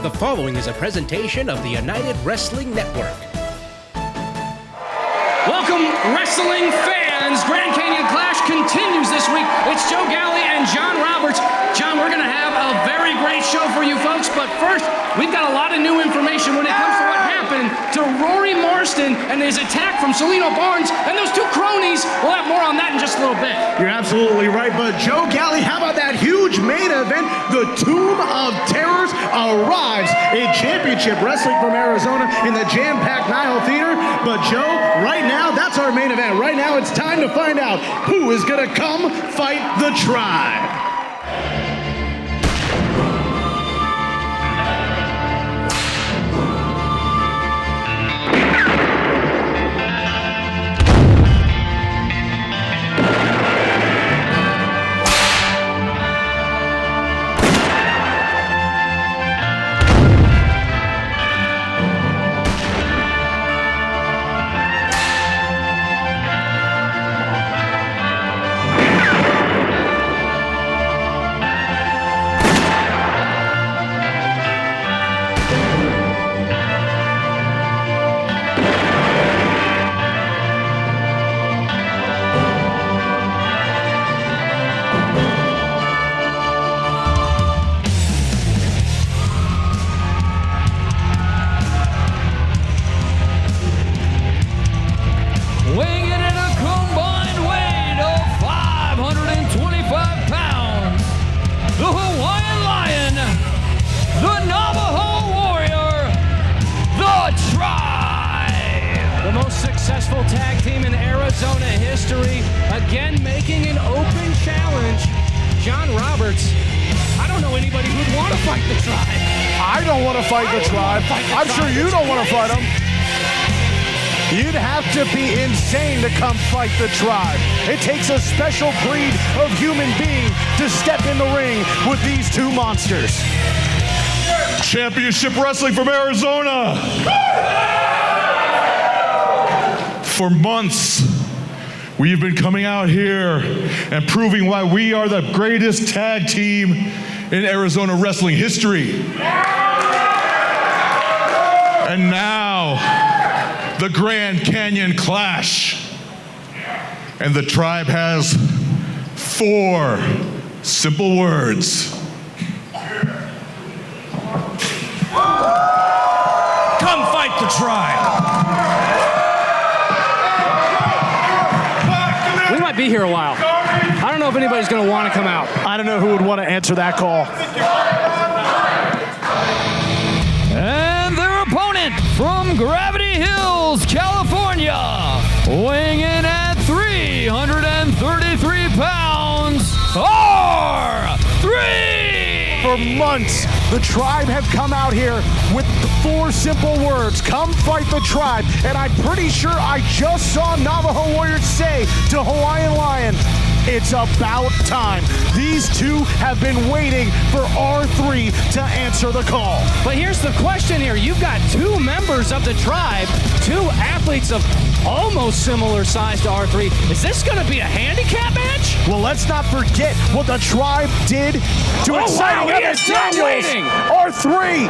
The following is a presentation of the United Wrestling Network. Welcome, wrestling fans. Grand Canyon Clash continues this week. It's Joe Galli and John Roberts. John, we're going to have a very great show for you folks, but first, we've got a lot of new information when it comes to what happened to Rory Marston and his attack from Celino Barnes and those two cronies. We'll have more on that in just a little bit. You're absolutely right, but Joe Galli, how about that huge main event? The Tomb of Terrors arrives in Championship Wrestling from Arizona in the jam-packed Nile Theater. But Joe, right now, that's our main event. Right now, it's time to find out who is going to come fight the Tribe. Tag team in Arizona history, again making an open challenge. John Roberts, I don't know anybody who'd want to fight the Tribe. I don't want to fight the Tribe. I'm sure you don't want to fight them. You'd have to be insane to come fight the Tribe. It takes a special breed of human being to step in the ring with these two monsters. Championship Wrestling from Arizona. For months, we've been coming out here and proving why we are the greatest tag team in Arizona wrestling history. And now, the Grand Canyon Clash. And the Tribe has 4 simple words. Come fight the Tribe. We might be here a while. I don't know if anybody's going to want to come out. I don't know who would want to answer that call. And their opponent from Gravity Hills, California, weighing in at 333 pounds, R3! For months, the Tribe have come out here with 4 simple words. Come fight the Tribe. And I'm pretty sure I just saw Navajo Warriors say to Hawaiian Lion, it's about time. These two have been waiting for R3 to answer the call. But here's the question here. You've got 2 members of the Tribe, 2 athletes of almost similar size to R3. Is this going to be a handicap match? Well, let's not forget what the Tribe did to exciting Evan Daniels. R3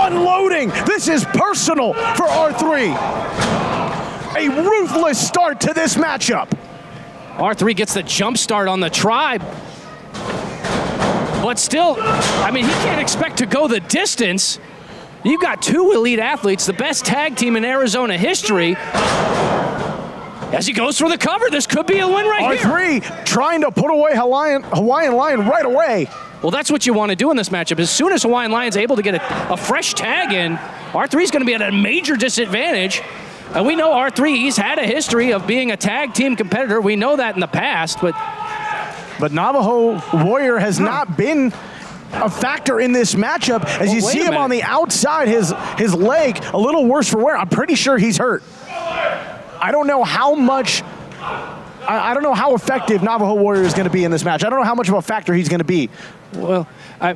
unloading. This is personal for R3. A ruthless start to this matchup. R3 gets the jump start on the Tribe. But still, I mean, he can't expect to go the distance. You've got 2 elite athletes, the best tag team in Arizona history. As he goes for the cover, this could be a win right here. R3 trying to put away Hawaiian Lion right away. Well, that's what you want to do in this matchup. As soon as Hawaiian Lion's able to get a fresh tag in, R3's going to be at a major disadvantage. And we know R3, he's had a history of being a tag team competitor. We know that in the past, but Navajo Warrior has not been a factor in this matchup. As you see him on the outside, his leg a little worse for wear. I'm pretty sure he's hurt. I don't know how much, I don't know how effective Navajo Warrior is going to be in this match. I don't know how much of a factor he's going to be. Well, I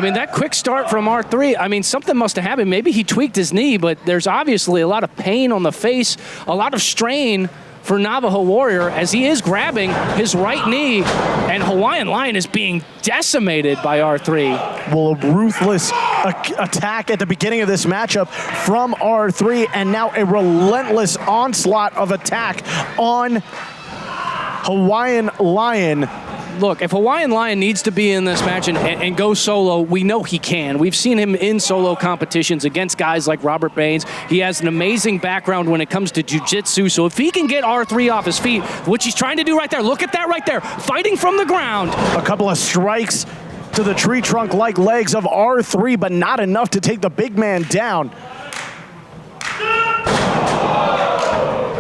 mean, that quick start from R3, I mean, something must have happened. Maybe he tweaked his knee, but there's obviously a lot of pain on the face, a lot of strain for Navajo Warrior as he is grabbing his right knee, and Hawaiian Lion is being decimated by R3. Well, a ruthless attack at the beginning of this matchup from R3, and now a relentless onslaught of attack on Hawaiian Lion. Look, if Hawaiian Lion needs to be in this match and go solo, we know he can. We've seen him in solo competitions against guys like Robert Baines. He has an amazing background when it comes to jiu-jitsu, so if he can get R3 off his feet, which he's trying to do right there, look at that right there, fighting from the ground. A couple of strikes to the tree trunk-like legs of R3, but not enough to take the big man down.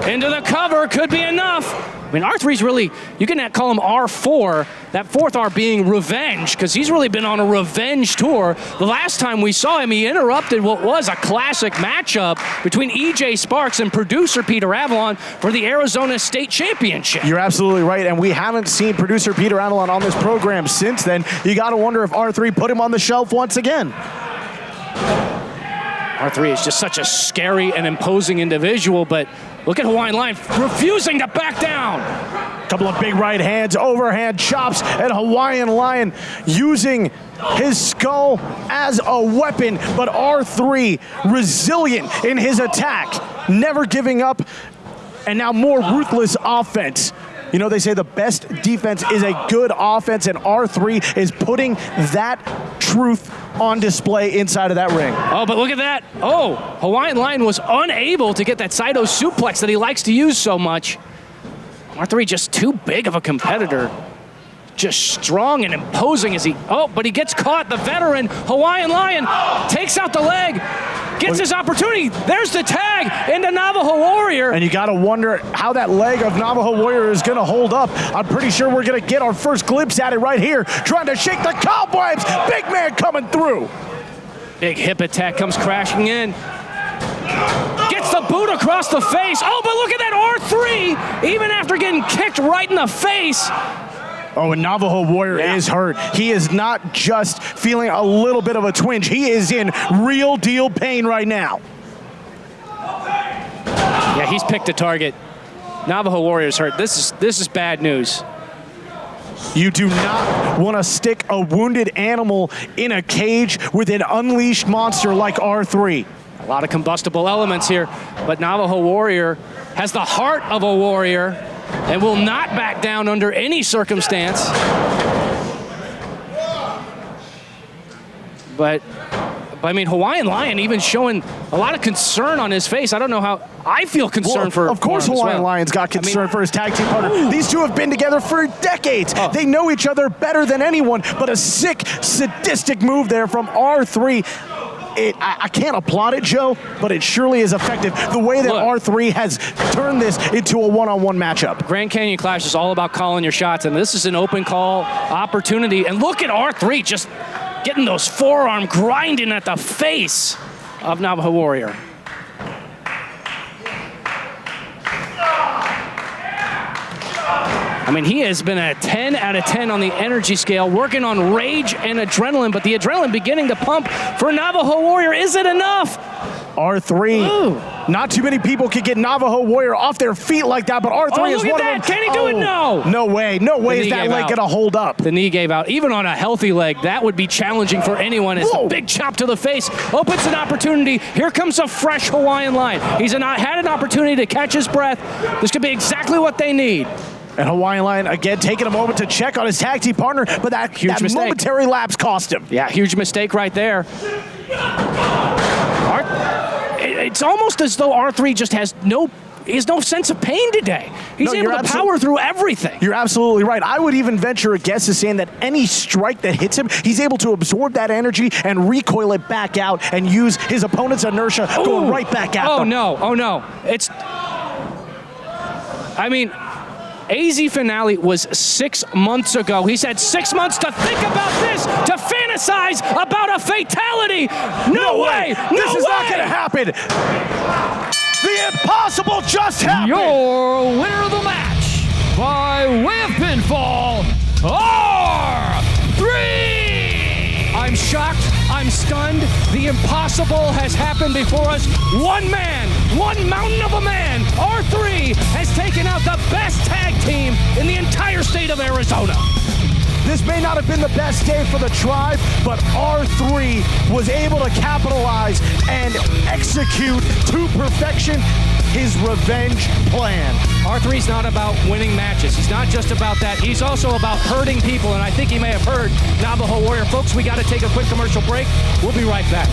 Into the cover, could be enough. I mean, R3's really, you can call him R4, that fourth R being revenge, because he's really been on a revenge tour. The last time we saw him, he interrupted what was a classic matchup between EJ Sparks and producer Peter Avalon for the Arizona State Championship. You're absolutely right, and we haven't seen producer Peter Avalon on this program since then. You got to wonder if R3 put him on the shelf once again. R3 is just such a scary and imposing individual, but look at Hawaiian Lion refusing to back down. Couple of big right hands, overhand chops, and Hawaiian Lion using his skull as a weapon, but R3 resilient in his attack, never giving up, and now more ruthless offense. You know, they say the best defense is a good offense, and R3 is putting that truth on display inside of that ring. Oh, but look at that. Oh, Hawaiian Lion was unable to get that Saito suplex that he likes to use so much. R3 just too big of a competitor. Just strong and imposing as he, oh, but he gets caught. The veteran Hawaiian Lion takes out the leg, gets his opportunity. There's the tag into Navajo Warrior. And you got to wonder how that leg of Navajo Warrior is going to hold up. I'm pretty sure we're going to get our first glimpse at it right here, trying to shake the cobwebs. Big man coming through. Big hip attack comes crashing in. Gets the boot across the face. Oh, but look at that R3, even after getting kicked right in the face. Oh, and Navajo Warrior is hurt. He is not just feeling a little bit of a twinge. He is in real deal pain right now. Yeah, he's picked a target. Navajo Warrior's hurt. This is bad news. You do not want to stick a wounded animal in a cage with an unleashed monster like R3. A lot of combustible elements here, but Navajo Warrior has the heart of a warrior and will not back down under any circumstance. But I mean, Hawaiian Lion even showing a lot of concern on his face. I don't know how I feel concerned for. Of course, Hawaiian Lion's got concern for his tag team partner. Ooh. These two have been together for decades. Oh. They know each other better than anyone. But a sick, sadistic move there from R3. I can't applaud it, Joe, but it surely is effective. The way that R3 has turned this into a one-on-one matchup. Grand Canyon Clash is all about calling your shots, and this is an open call opportunity. And look at R3 just getting those forearm grinding at the face of Navajo Warrior. I mean, he has been a 10 out of 10 on the energy scale, working on rage and adrenaline, but the adrenaline beginning to pump for Navajo Warrior. Is it enough? R3. Not too many people can get Navajo Warrior off their feet like that, but R3 is one of them. Can he do it? No. No way. No way is that leg going to hold up. The knee gave out. Even on a healthy leg, that would be challenging for anyone. It's a big chop to the face. Opens an opportunity. Here comes a fresh Hawaiian Lion. He's had an opportunity to catch his breath. This could be exactly what they need. And Hawaiian Lion, again, taking a moment to check on his tag team partner, but that momentary lapse cost him. Yeah, huge mistake right there. It's almost as though R3 just has no sense of pain today. He's able to power through everything. You're absolutely right. I would even venture a guess to saying that any strike that hits him, he's able to absorb that energy and recoil it back out and use his opponent's inertia going right back at them. Oh, no. I mean, AZ finale was 6 months ago. He's had 6 months to think about this, to fantasize about a fatality. No way. This is not going to happen. The impossible just happened. Your winner of the match by way of pinfall, R3. I'm shocked. I'm stunned. The The impossible has happened before us. One man, one mountain of a man, R3 has taken out the best tag team in the entire state of Arizona. This may not have been the best day for the tribe, but R3 was able to capitalize and execute to perfection his revenge plan. R3's not about winning matches. He's not just about that. He's also about hurting people, and I think he may have heard Navajo Warrior. Folks, we got to take a quick commercial break. We'll be right back.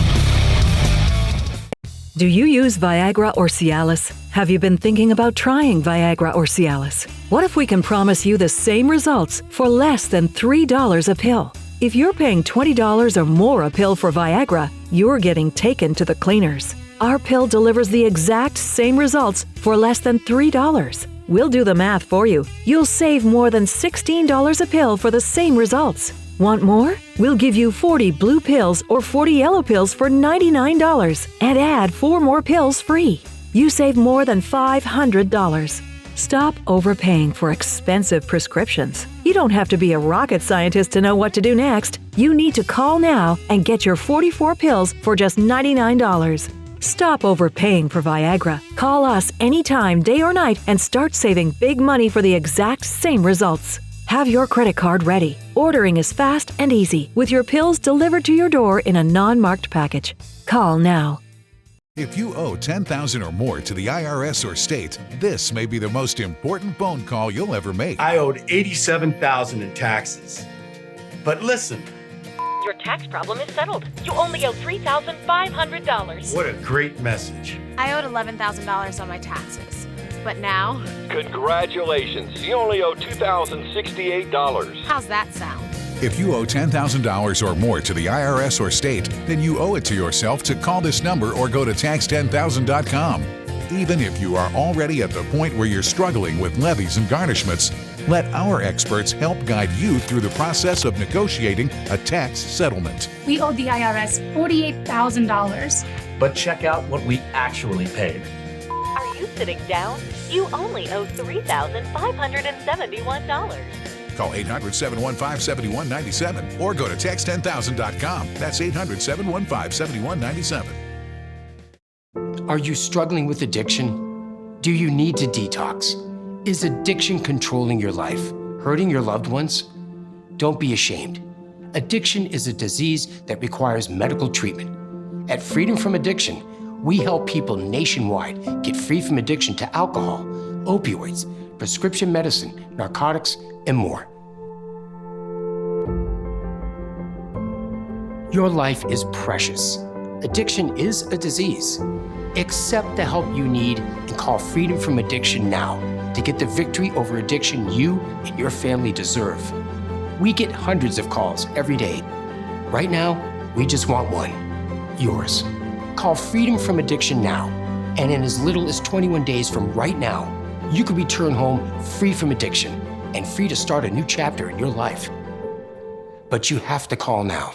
Do you use Viagra or Cialis? Have you been thinking about trying Viagra or Cialis? What if we can promise you the same results for less than $3 a pill? If you're paying $20 or more a pill for Viagra, you're getting taken to the cleaners. Our pill delivers the exact same results for less than $3. We'll do the math for you. You'll save more than $16 a pill for the same results. Want more? We'll give you 40 blue pills or 40 yellow pills for $99 and add 4 more pills free. You save more than $500. Stop overpaying for expensive prescriptions. You don't have to be a rocket scientist to know what to do next. You need to call now and get your 44 pills for just $99. Stop overpaying for Viagra. Call us anytime, day or night, and start saving big money for the exact same results. Have your credit card ready. Ordering is fast and easy, with your pills delivered to your door in a non-marked package. Call now. If you owe $10,000 or more to the IRS or state, this may be the most important phone call you'll ever make. I owed $87,000 in taxes. But listen. Your tax problem is settled. You only owe $3,500. What a great message. I owed $11,000 on my taxes. But now... Congratulations. You only owe $2,068. How's that sound? If you owe $10,000 or more to the IRS or state, then you owe it to yourself to call this number or go to tax10000.com. Even if you are already at the point where you're struggling with levies and garnishments, let our experts help guide you through the process of negotiating a tax settlement. We owed the IRS $48,000. But check out what we actually paid. Are you sitting down? You only owe $3,571. Call 800-715-7197 or go to tax10000.com. That's 800-715-7197. Are you struggling with addiction? Do you need to detox? Is addiction controlling your life, hurting your loved ones? Don't be ashamed. Addiction is a disease that requires medical treatment. At Freedom from Addiction, we help people nationwide get free from addiction to alcohol, opioids, prescription medicine, narcotics, and more. Your life is precious. Addiction is a disease. Accept the help you need and call Freedom from Addiction now to get the victory over addiction you and your family deserve. We get hundreds of calls every day. Right now, we just want one, yours. Call Freedom from Addiction now, and in as little as 21 days from right now, you could return home free from addiction and free to start a new chapter in your life. But you have to call now.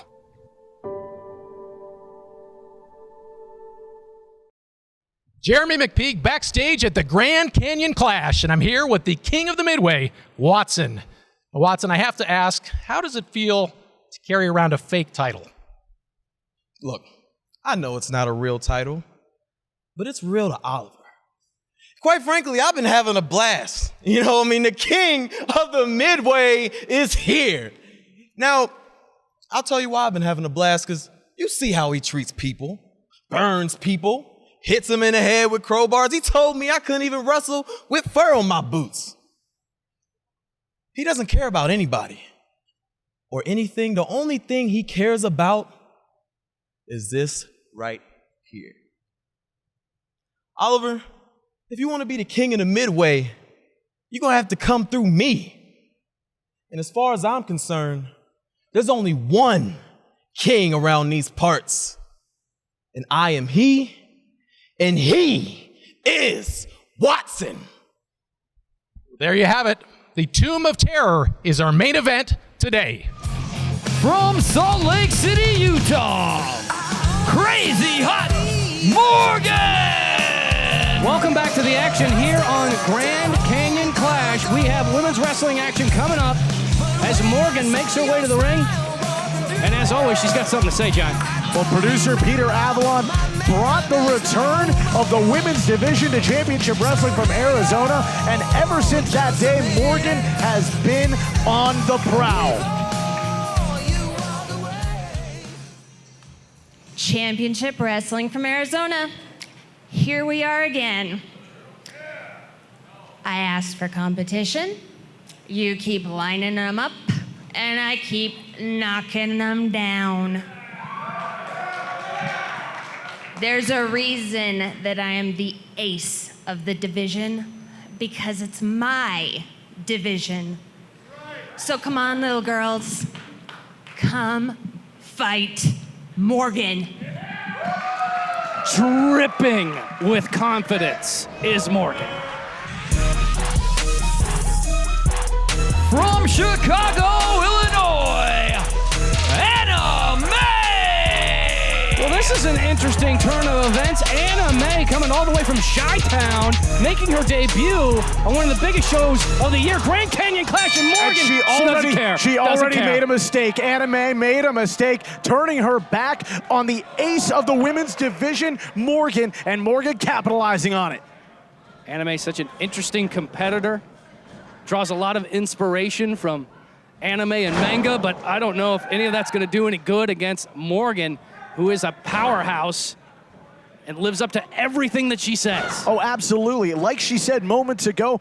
Jeremy McPeak backstage at the Grand Canyon Clash, and I'm here with the king of the Midway, Watson. Watson, I have to ask, how does it feel to carry around a fake title? Look, I know it's not a real title, but it's real to Oliver. Quite frankly, I've been having a blast. You know, the king of the Midway is here. Now, I'll tell you why I've been having a blast, because you see how he treats people, burns people, hits them in the head with crowbars. He told me I couldn't even wrestle with fur on my boots. He doesn't care about anybody or anything. The only thing he cares about is this right here. Oliver, if you want to be the king of the Midway, you're going to have to come through me. And as far as I'm concerned, there's only one king around these parts. And I am he, and he is Watson. There you have it. The Tomb of Terror is our main event today. From Salt Lake City, Utah, Crazy Hot Morgan! Welcome back to the action here on Grand Canyon Clash. We have women's wrestling action coming up as Morgan makes her way to the ring. And as always, she's got something to say, John. Well, producer Peter Avalon brought the return of the women's division to Championship Wrestling from Arizona, and ever since that day, Morgan has been on the prowl. Championship Wrestling from Arizona. Here we are again. I asked for competition. You keep lining them up, and I keep knocking them down. There's a reason that I am the ace of the division, because it's my division. So come on, little girls. Come fight Morgan. Dripping with confidence is Morgan. From Chicago, Illinois, Anna May! Well, this is an interesting turn of events. Anna May coming all the way from Chi-Town, making her debut on one of the biggest shows of the year, Grand Canyon Clash, and Morgan, she doesn't care. She already made a mistake. Anna May made a mistake, turning her back on the ace of the women's division, Morgan, and Morgan capitalizing on it. Anna May, such an interesting competitor. Draws a lot of inspiration from anime and manga, but I don't know if any of that's going to do any good against Morgan, who is a powerhouse and lives up to everything that she says. Oh, absolutely. Like she said moments ago,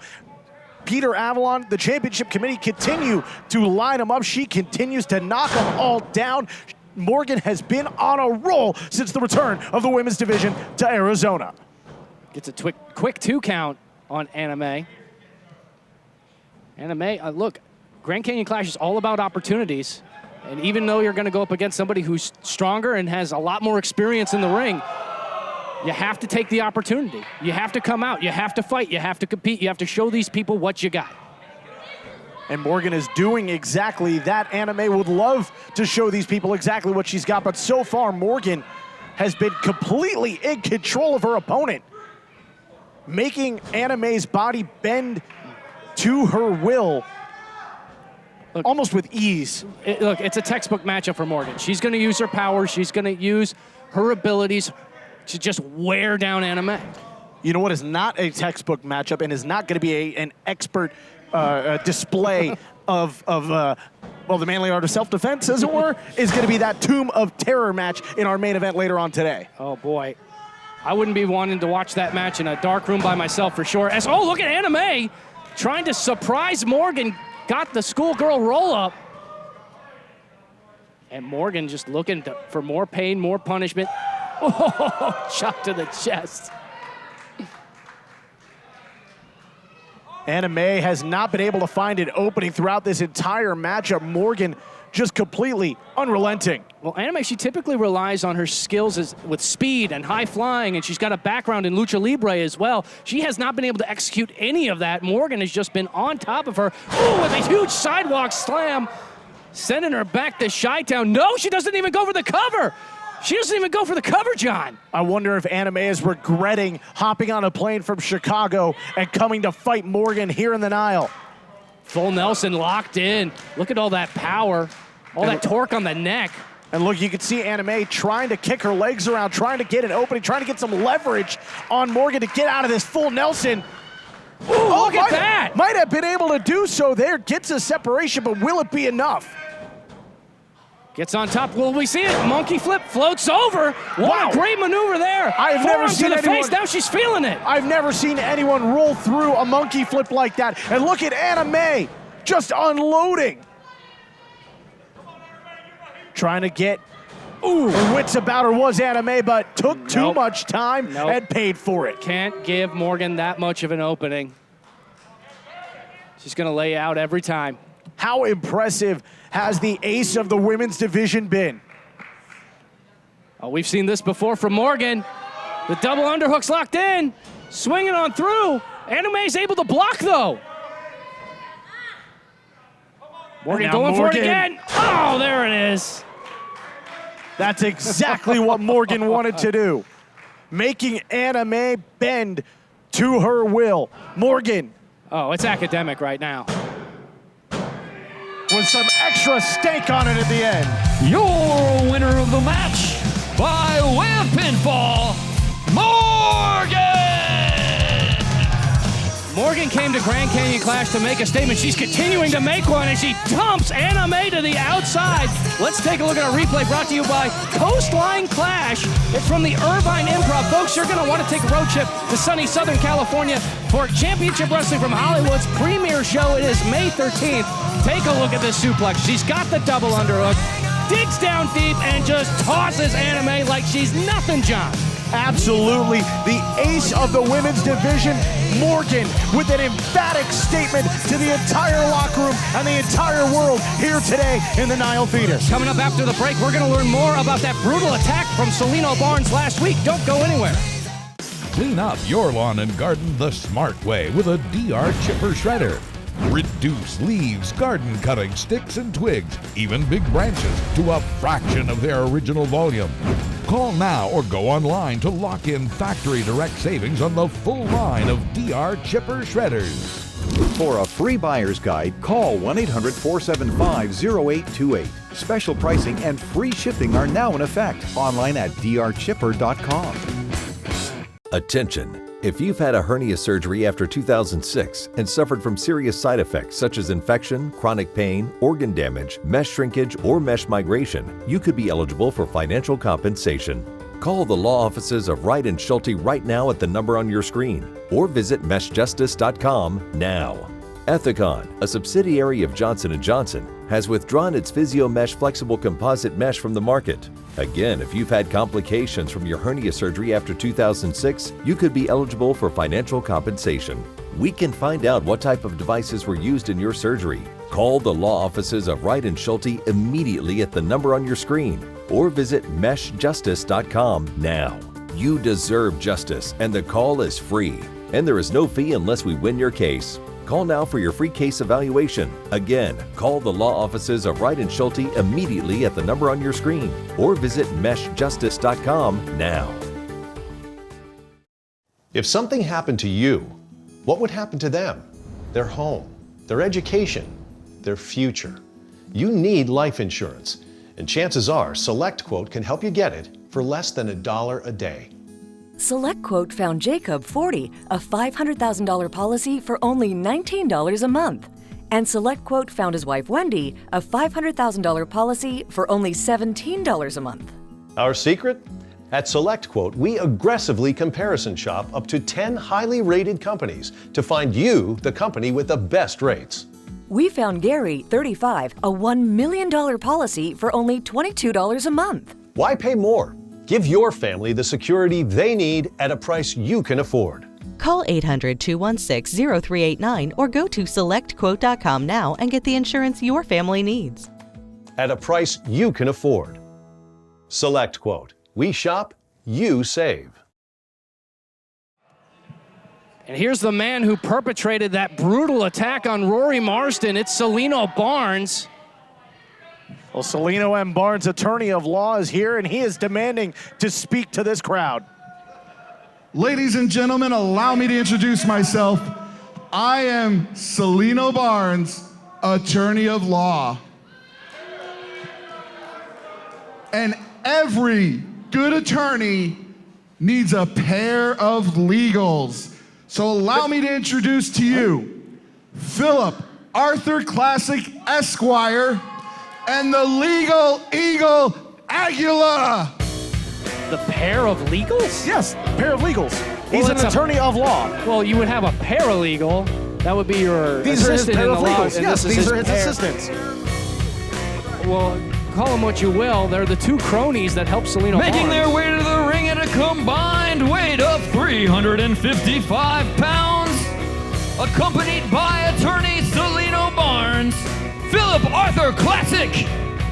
Peter Avalon, the championship committee, continue to line them up. She continues to knock them all down. Morgan has been on a roll since the return of the women's division to Arizona. Gets a quick 2 count on Anna May. Anna May, look, Grand Canyon Clash is all about opportunities. And even though you're going to go up against somebody who's stronger and has a lot more experience in the ring, you have to take the opportunity. You have to come out. You have to fight. You have to compete. You have to show these people what you got. And Morgan is doing exactly that. Anna May would love to show these people exactly what she's got, but so far Morgan has been completely in control of her opponent, making Anna May's body bend to her will, look, almost with ease. Look, it's a textbook matchup for Morgan. She's going to use her power. She's going to use her abilities to just wear down Anna May. You know what is not a textbook matchup and is not going to be an expert display of the manly art of self-defense, as it were, is going to be that Tomb of Terror match in our main event later on today. Oh, boy. I wouldn't be wanting to watch that match in a dark room by myself for sure. Oh, look at Anna May trying to surprise Morgan. Got the schoolgirl roll-up. And Morgan just looking for more pain, more punishment. Oh, shot to the chest. Anna May has not been able to find an opening throughout this entire matchup. Morgan just completely unrelenting. Well, Anna May, she typically relies on her skills with speed and high flying, and she's got a background in lucha libre as well. She has not been able to execute any of that. Morgan has just been on top of her. Ooh, with a huge sidewalk slam, sending her back to Chi-Town. No, she doesn't even go for the cover. She doesn't even go for the cover, John. I wonder if Anna May is regretting hopping on a plane from Chicago and coming to fight Morgan here in the Nile. Full Nelson locked in. Look at all that power, all that torque on the neck. And look, you can see Anna May trying to kick her legs around, trying to get an opening, trying to get some leverage on Morgan to get out of this full Nelson. Ooh, look at that! Might have been able to do so there, gets a separation, but will it be enough? Gets on top. Will we see it? Monkey flip, floats over. What a great maneuver there. I've never seen anyone. Face. Now she's feeling it. I've never seen anyone roll through a monkey flip like that. And look at Anna May just unloading. Trying to get her wits about her was Anna May, but took too much time and paid for it. Can't give Morgan that much of an opening. She's going to lay out every time. How impressive has the ace of the women's division been? Oh, we've seen this before from Morgan. The double underhook's locked in. Swinging on through. Anna May's able to block, though. Morgan going for it again. Oh, there it is. That's exactly what Morgan wanted to do. Making Anna May bend to her will. Morgan. Oh, it's academic right now. with some extra steak on it at the end. Your winner of the match by way of pinfall, Morgan came to Grand Canyon Clash to make a statement. She's continuing to make one as she dumps Anna May to the outside. Let's take a look at our replay brought to you by Coastline Clash. It's from the Irvine Improv. Folks, you're going to want to take a road trip to sunny Southern California for Championship Wrestling from Hollywood's premiere show. It is May 13th. Take a look at this suplex. She's got the double underhook, digs down deep, and just tosses Anna May like she's nothing, John. Absolutely. The ace of the women's division, Morgan, with an emphatic statement to the entire locker room and the entire world here today in the Nile Theater. Coming up after the break, we're going to learn more about that brutal attack from Celino Barnes last week. Don't go anywhere. Clean up your lawn and garden the smart way with a DR Chipper Shredder. Reduce leaves, garden cutting, sticks and twigs, even big branches, to a fraction of their original volume. Call now or go online to lock in factory direct savings on the full line of DR Chipper Shredders. For a free buyer's guide, call 1-800-475-0828. Special pricing and free shipping are now in effect. Online at drchipper.com. Attention! If you've had a hernia surgery after 2006 and suffered from serious side effects such as infection, chronic pain, organ damage, mesh shrinkage, or mesh migration, you could be eligible for financial compensation. Call the law offices of Wright & Schulte right now at the number on your screen, or visit meshjustice.com now. Ethicon, a subsidiary of Johnson & Johnson, has withdrawn its PhysioMesh flexible composite mesh from the market. Again, if you've had complications from your hernia surgery after 2006, you could be eligible for financial compensation. We can find out what type of devices were used in your surgery. Call the law offices of Wright & Schulte immediately at the number on your screen, or visit meshjustice.com now. You deserve justice, and the call is free. And there is no fee unless we win your case. Call now for your free case evaluation. Again, call the law offices of Wright & Schulte immediately at the number on your screen, or visit meshjustice.com now. If something happened to you, what would happen to them? Their home, their education, their future. You need life insurance, and chances are SelectQuote can help you get it for less than $1 a day. SelectQuote found Jacob 40, a $500,000 policy for only $19 a month. And SelectQuote found his wife Wendy, a $500,000 policy for only $17 a month. Our secret? At SelectQuote, we aggressively comparison shop up to 10 highly rated companies to find you the company with the best rates. We found Gary, 35, a $1 million policy for only $22 a month. Why pay more? Give your family the security they need at a price you can afford. Call 800-216-0389 or go to selectquote.com now and get the insurance your family needs. At a price you can afford. SelectQuote. We shop, you save. And here's the man who perpetrated that brutal attack on Rory Marsden. It's Celino Barnes. Well, Celino M. Barnes, attorney of law, is here, and he is demanding to speak to this crowd. Ladies and gentlemen, allow me to introduce myself. I am Celino Barnes, attorney of law. And every good attorney needs a pair of legals. So allow me to introduce to you Philip Arthur Classic Esquire and the Legal Eagle Aguila. The pair of legals? Yes, pair of legals. He's an attorney of law. Well, you would have a paralegal. That would be your assistant in the law. Yes, these are his assistants. Well, call them what you will. They're the two cronies that help Celino Making Barnes. their way to the ring at a combined weight of 355 pounds, accompanied by attorney Celino Barnes, Philip Arthur Classic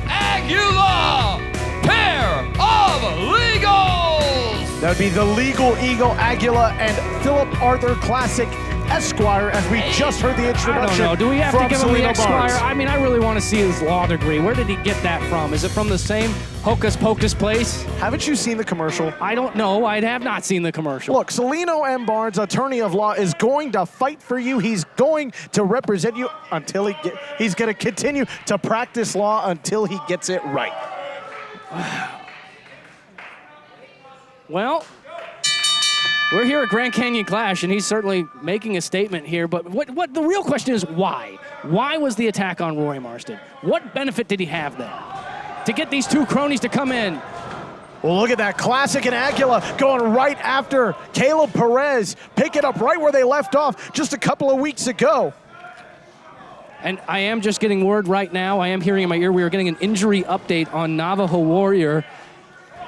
Aguila, pair of legals. That would be the Legal Eagle Aguila and Philip Arthur Classic Esquire, as we just heard the introduction. I don't know. Do we have to give him the Salino Esquire? Barnes. I mean, I really want to see his law degree. Where did he get that from? Is it from the same Hocus Pocus place? Haven't you seen the commercial? I don't know. I have not seen the commercial. Look, Salino M. Barnes, attorney of law, is going to fight for you. He's going to represent you until he's going to continue to practice law until he gets it right. Well, we're here at Grand Canyon Clash, and he's certainly making a statement here, but what the real question is why? Why was the attack on Roy Marston? What benefit did he have there? To get these two cronies to come in. Well, look at that. Classic and Aguila going right after Caleb Perez, picking up right where they left off just a couple of weeks ago. And I am just getting word right now, I am hearing in my ear, we are getting an injury update on Navajo Warrior.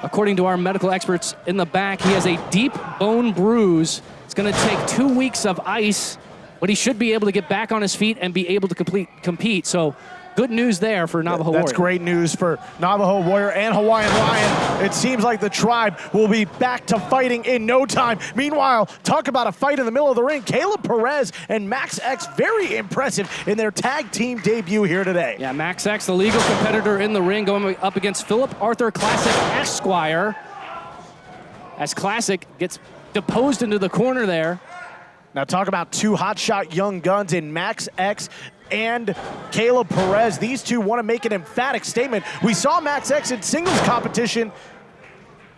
According to our medical experts in the back, he has a deep bone bruise. It's going to take 2 weeks of ice, but he should be able to get back on his feet and be able to compete. So good news there for Navajo Warrior. That's great news for Navajo Warrior and Hawaiian Lion. It seems like the tribe will be back to fighting in no time. Meanwhile, talk about a fight in the middle of the ring. Caleb Perez and Max X, very impressive in their tag team debut here today. Yeah, Max X, the legal competitor in the ring, going up against Philip Arthur Classic Esquire. As Classic gets deposed into the corner there. Now talk about two hotshot young guns in Max X and Caleb Perez. These two want to make an emphatic statement. We saw Max X in singles competition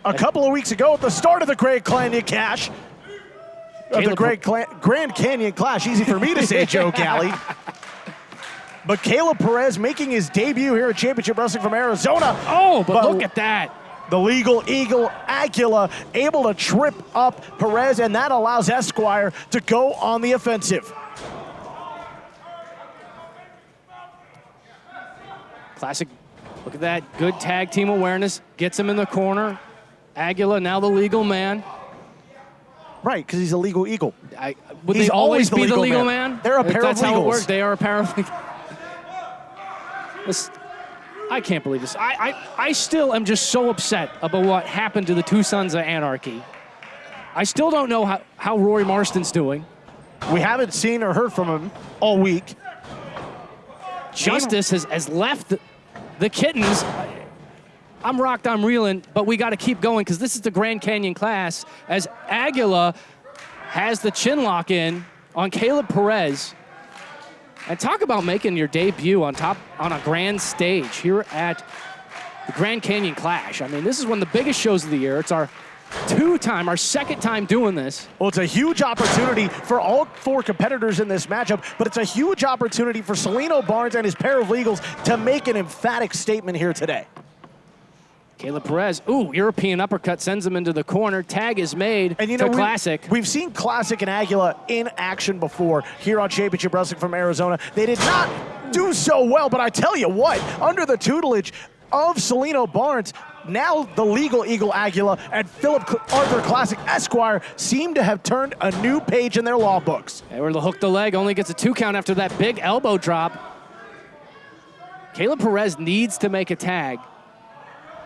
a couple of weeks ago at the start of the Grand Canyon Clash. Grand Canyon Clash, easy for me to say, Joe Galley. But Caleb Perez making his debut here at Championship Wrestling from Arizona. Oh, but look at that. The legal eagle Aguila able to trip up Perez, and that allows Esquire to go on the offensive. Classic, look at that, good tag team awareness, gets him in the corner. Aguila, now the legal man. Right, because he's a legal eagle. Would He's they always be the legal legal man. man? They're a pair That's of how it legals. works. They are a pair of I can't believe this. I still am just so upset about what happened to the two Sons of Anarchy. I still don't know how Rory Marston's doing. We haven't seen or heard from him all week. Justice has left the kittens. I'm rocked, I'm reeling, but we got to keep going because this is the Grand Canyon Clash as Aguila has the chin lock in on Caleb Perez. And talk about making your debut on a grand stage here at the Grand Canyon Clash. I mean, this is one of the biggest shows of the year. It's our second time doing this. Well, it's a huge opportunity for all four competitors in this matchup, but it's a huge opportunity for Salino Barnes and his pair of legals to make an emphatic statement here today. Caleb Perez, European uppercut sends him into the corner. Tag is made to Classic. We've seen Classic and Aguila in action before here on Championship Wrestling from Arizona. They did not do so well, but I tell you what, under the tutelage of Salino Barnes, now the legal Eagle Aguila and Philip Arthur Classic Esquire seem to have turned a new page in their law books. They were to hook the leg, only gets a 2 count after that big elbow drop. Caleb Perez needs to make a tag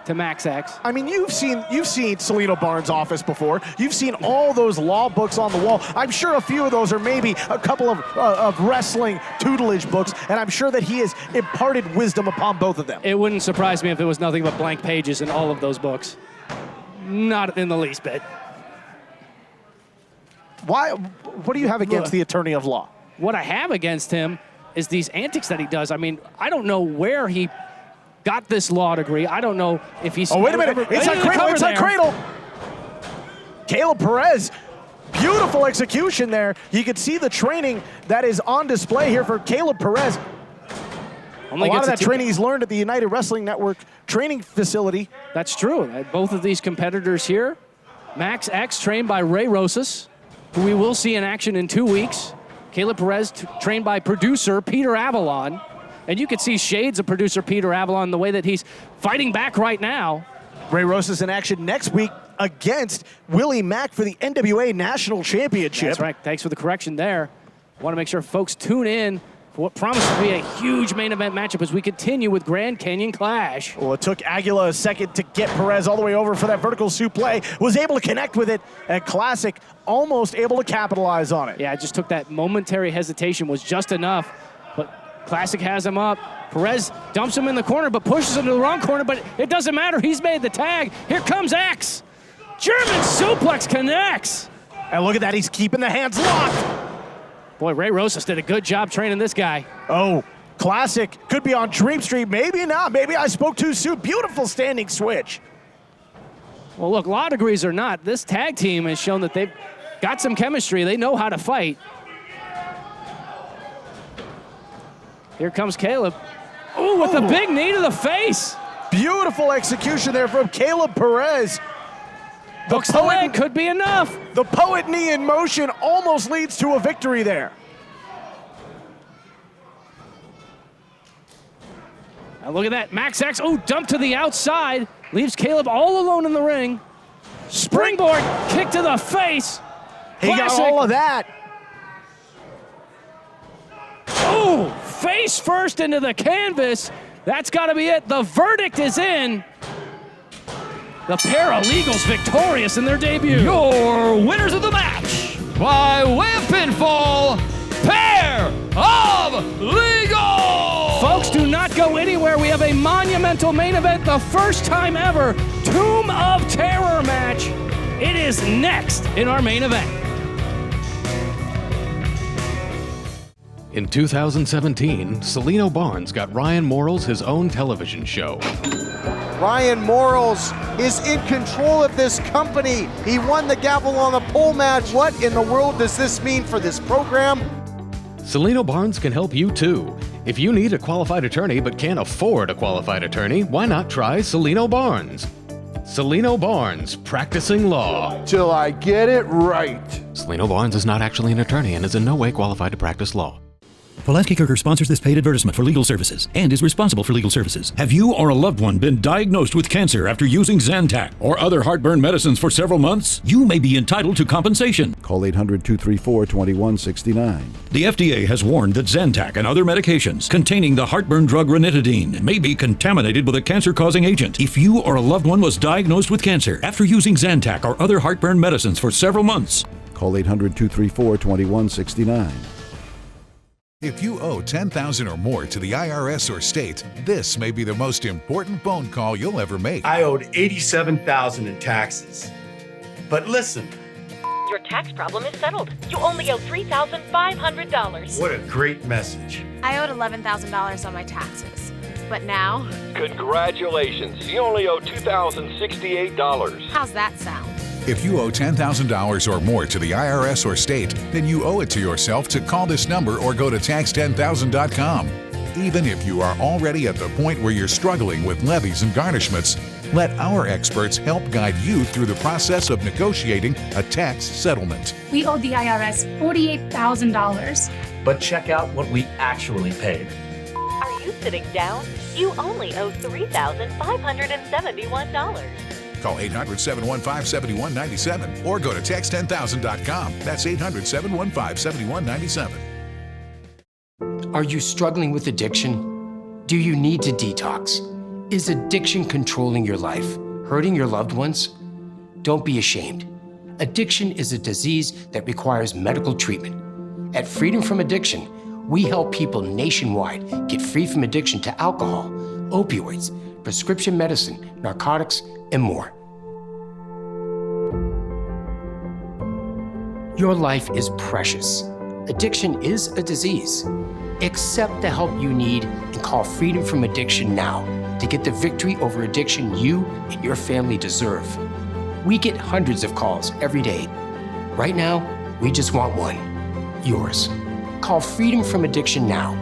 to Max X. I mean, you've seen Salino Barnes' office before. You've seen all those law books on the wall. I'm sure a few of those are maybe a couple of wrestling tutelage books, and I'm sure that he has imparted wisdom upon both of them. It wouldn't surprise me if it was nothing but blank pages in all of those books. Not in the least bit. What do you have against the attorney of law? What I have against him is these antics that he does. I mean, I don't know where he got this law degree. I don't know if he's... Oh, wait a minute. Inside cradle, inside cradle. Caleb Perez, beautiful execution there. You can see the training that is on display here for Caleb Perez. A lot of that training he's learned at the United Wrestling Network training facility. That's true. Both of these competitors here. Max X, trained by Ray Rosas, who we will see in action in 2 weeks. Caleb Perez, trained by producer Peter Avalon. And you can see shades of producer Peter Avalon the way that he's fighting back right now. Ray Rosas in action next week against Willie Mack for the NWA National Championship. That's right. Thanks for the correction there. Want to make sure folks tune in what promises to be a huge main event matchup as we continue with Grand Canyon Clash. Well, it took Aguila a second to get Perez all the way over for that vertical suplex. Was able to connect with it, and Classic almost able to capitalize on it. Yeah, it just took that momentary hesitation, was just enough. But Classic has him up. Perez dumps him in the corner, but pushes him to the wrong corner, but it doesn't matter. He's made the tag. Here comes X. German suplex connects. And look at that, he's keeping the hands locked. Boy, Ray Rosas did a good job training this guy. Oh, Classic could be on Dream Street, maybe not. Maybe I spoke too soon. Beautiful standing switch. Well, look, law degrees or not, this tag team has shown that they've got some chemistry. They know how to fight. Here comes Caleb. Ooh, with a big knee to the face. Beautiful execution there from Caleb Perez. Hooks the leg, could be enough. The poet knee in motion almost leads to a victory there. Now look at that, Max X, dump to the outside. Leaves Caleb all alone in the ring. Springboard kick to the face. He got all of that. Ooh, face first into the canvas. That's got to be it. The verdict is in. The Paralegals victorious in their debut. Your winners of the match, by way of pinfall, Pair of Legal! Folks, do not go anywhere. We have a monumental main event, the first time ever, Tomb of Terror match. It is next in our main event. In 2017, Celino Barnes got Ryan Morals his own television show. Ryan Morals is in control of this company. He won the gavel on the pole match. What in the world does this mean for this program? Celino Barnes can help you too. If you need a qualified attorney but can't afford a qualified attorney, why not try Celino Barnes? Celino Barnes, practicing law. Till I get it right. Celino Barnes is not actually an attorney and is in no way qualified to practice law. Pulaski Kirker sponsors this paid advertisement for legal services and is responsible for legal services. Have you or a loved one been diagnosed with cancer after using Zantac or other heartburn medicines for several months? You may be entitled to compensation. Call 800-234-2169. The FDA has warned that Zantac and other medications containing the heartburn drug ranitidine may be contaminated with a cancer-causing agent. If you or a loved one was diagnosed with cancer after using Zantac or other heartburn medicines for several months, call 800-234-2169. If you owe $10,000 or more to the IRS or state, this may be the most important phone call you'll ever make. I owed $87,000 in taxes. But listen. Your tax problem is settled. You only owe $3,500. What a great message. I owed $11,000 on my taxes. But now... Congratulations. You only owe $2,068. How's that sound? If you owe $10,000 or more to the IRS or state, then you owe it to yourself to call this number or go to tax10000.com. Even if you are already at the point where you're struggling with levies and garnishments, let our experts help guide you through the process of negotiating a tax settlement. We owed the IRS $48,000. But check out what we actually paid. Are you sitting down? You only owe $3,571. Call 800-715-7197 or go to tax10000.com. That's 800-715-7197. Are you struggling with addiction? Do you need to detox? Is addiction controlling your life, hurting your loved ones? Don't be ashamed. Addiction is a disease that requires medical treatment. At Freedom from Addiction, we help people nationwide get free from addiction to alcohol, opioids, prescription medicine, narcotics, and more. Your life is precious. Addiction is a disease. Accept the help you need and call Freedom from Addiction now to get the victory over addiction you and your family deserve. We get hundreds of calls every day. Right now, we just want one, yours. Call Freedom from Addiction now,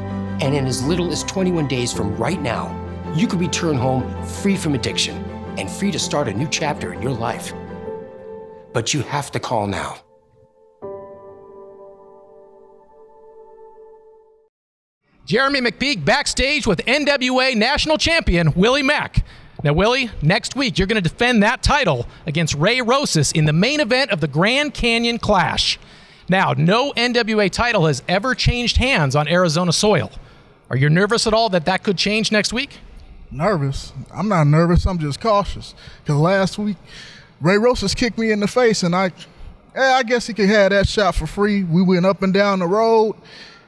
and in as little as 21 days from right now, you could return home free from addiction and free to start a new chapter in your life. But you have to call now. Jeremy McPeak backstage with NWA National Champion Willie Mack. Now, Willie, next week you're going to defend that title against Ray Rosas in the main event of the Grand Canyon Clash. Now, no NWA title has ever changed hands on Arizona soil. Are you nervous at all that could change next week? Nervous? I'm not nervous. I'm just cautious. Because last week, Ray Rosas kicked me in the face, and I guess he could have that shot for free. We went up and down the road.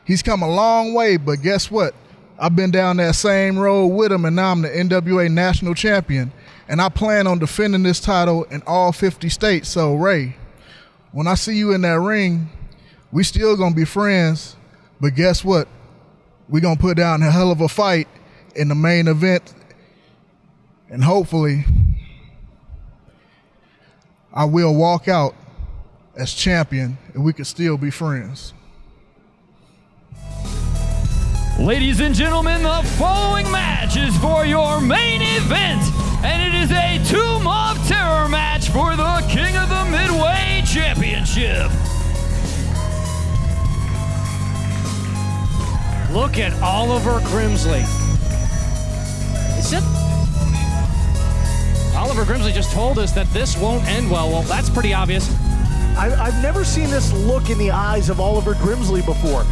He's come a long way, but guess what? I've been down that same road with him, and now I'm the NWA national champion. And I plan on defending this title in all 50 states. So, Ray, when I see you in that ring, we still going to be friends. But guess what? We're going to put down a hell of a fight in the main event. And hopefully, I will walk out as champion and we can still be friends. Ladies and gentlemen, the following match is for your main event, and it is a Tomb of Terror match for the King of the Midway Championship. Look at Oliver Grimsley. Is it? Oliver Grimsley just told us that this won't end well. Well, that's pretty obvious. I've never seen this look in the eyes of Oliver Grimsley before.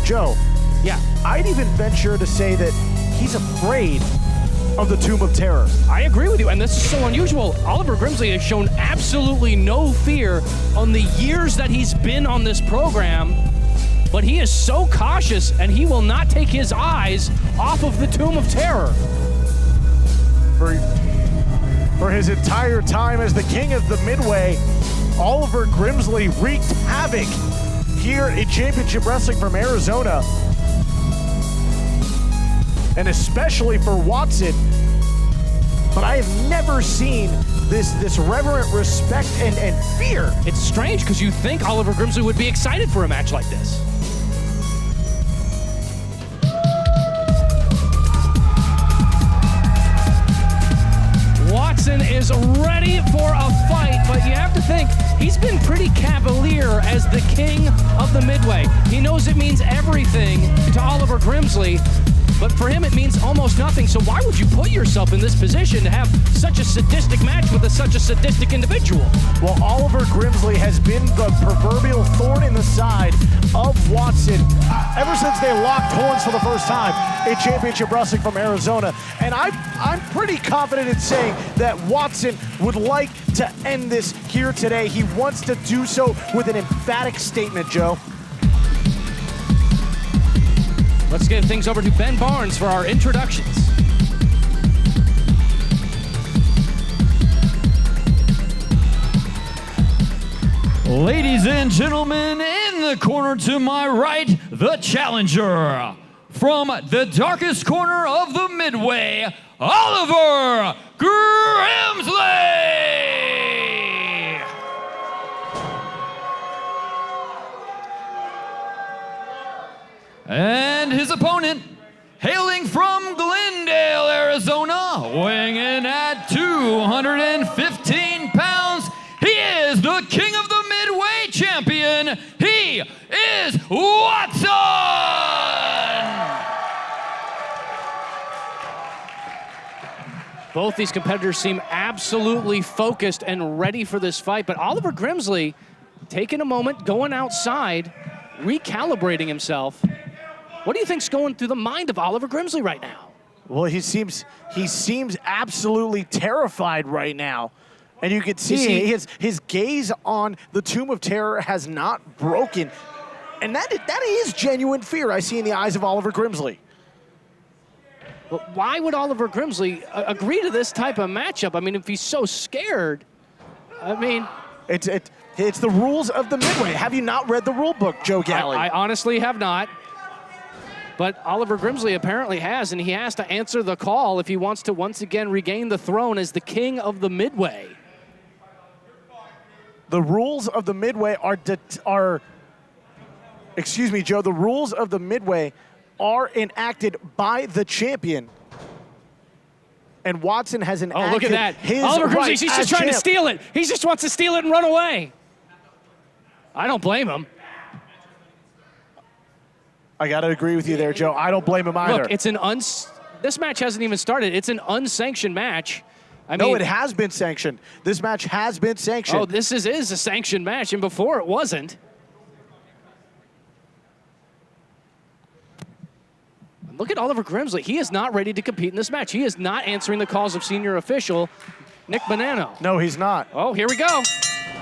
Joe. Yeah. I'd even venture to say that he's afraid of the Tomb of Terror. I agree with you, and this is so unusual. Oliver Grimsley has shown absolutely no fear on the years that he's been on this program, but he is so cautious, and he will not take his eyes off of the Tomb of Terror. For his entire time as the King of the Midway, Oliver Grimsley wreaked havoc here in Championship Wrestling from Arizona. And especially for Watson. But I have never seen this reverent respect and fear. It's strange because you think Oliver Grimsley would be excited for a match like this. Watson is ready for a fight, but you have to think he's been pretty cavalier as the King of the Midway. He knows it means everything to Oliver Grimsley, but for him it means almost nothing. So why would you put yourself in this position to have such a sadistic match with such a sadistic individual? Well, Oliver Grimsley has been the proverbial thorn in the side of Watson ever since they locked horns for the first time in Championship Wrestling from Arizona. And I'm pretty confident in saying that Watson would like to end this here today. He wants to do so with an emphatic statement, Joe. Let's give things over to Ben Barnes for our introductions. Ladies and gentlemen, in the corner to my right, the challenger. From the darkest corner of the Midway, Oliver Grimsley! And his opponent, hailing from Glendale, Arizona, weighing in at 215 pounds, he is the King of the Midway champion. He is Watson! Both these competitors seem absolutely focused and ready for this fight, but Oliver Grimsley taking a moment, going outside, recalibrating himself. What do you think's going through the mind of Oliver Grimsley right now? Well, he seems absolutely terrified right now. And you can see his gaze on the Tomb of Terror has not broken. And that is genuine fear I see in the eyes of Oliver Grimsley. But why would Oliver Grimsley agree to this type of matchup? I mean, if he's so scared, I mean... It's the rules of the Midway. Have you not read the rule book, Joe Galley? I honestly have not. But Oliver Grimsley apparently has, and he has to answer the call if he wants to once again regain the throne as the King of the Midway. The rules of the Midway are excuse me, Joe, the rules of the Midway are enacted by the champion. And Watson has enacted look at that. His Oliver Grimsley, right he's just trying to steal it. He just wants to steal it and run away. I don't blame him. I got to agree with you there, Joe. I don't blame him either. Look, it's this match hasn't even started. It's an unsanctioned match. No, it has been sanctioned. This match has been sanctioned. Oh, this is a sanctioned match, and before it wasn't. Look at Oliver Grimsley. He is not ready to compete in this match. He is not answering the calls of senior official Nick Bonanno. No, he's not. Oh, here we go.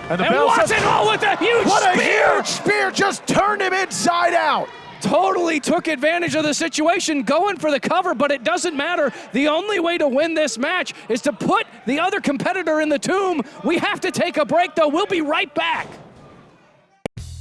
And Watson, with a huge spear! What a huge spear! Just turned him inside out. Totally took advantage of the situation, going for the cover, but it doesn't matter. The only way to win this match is to put the other competitor in the tomb. We have to take a break, though. We'll be right back.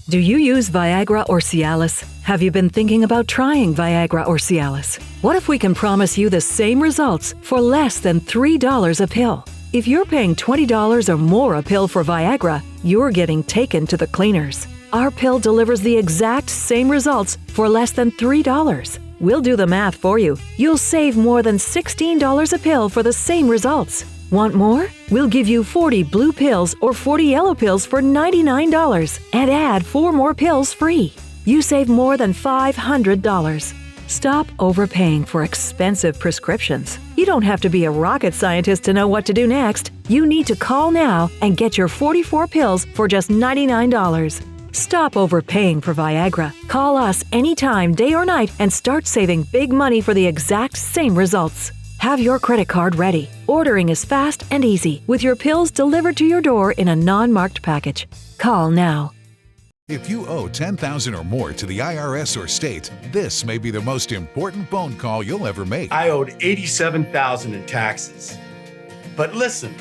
Do you use Viagra or Cialis? Have you been thinking about trying Viagra or Cialis? What if we can promise you the same results for less than $3 a pill? If you're paying $20 or more a pill for Viagra, you're getting taken to the cleaners. Our pill delivers the exact same results for less than $3. We'll do the math for you. You'll save more than $16 a pill for the same results. Want more? We'll give you 40 blue pills or 40 yellow pills for $99 and add 4 more pills free. You save more than $500. Stop overpaying for expensive prescriptions. You don't have to be a rocket scientist to know what to do next. You need to call now and get your 44 pills for just $99. Stop overpaying for Viagra. Call us anytime, day or night, and start saving big money for the exact same results. Have your credit card ready. Ordering is fast and easy, with your pills delivered to your door in a non-marked package. Call now. If you owe $10,000 or more to the IRS or state, this may be the most important phone call you'll ever make. I owed $87,000 in taxes. But listen.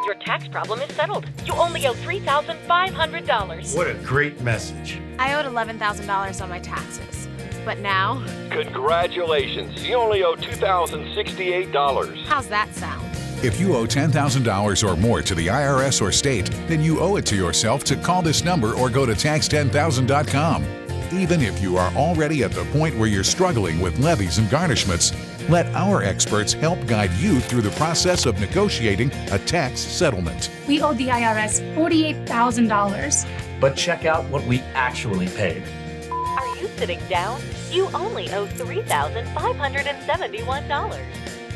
Your tax problem is settled. You only owe $3,500. What a great message. I owed $11,000 on my taxes. But now... Congratulations. You only owe $2,068. How's that sound? If you owe $10,000 or more to the IRS or state, then you owe it to yourself to call this number or go to tax10000.com. Even if you are already at the point where you're struggling with levies and garnishments, let our experts help guide you through the process of negotiating a tax settlement. We owed the IRS $48,000. But check out what we actually paid. Are you sitting down? You only owe $3,571.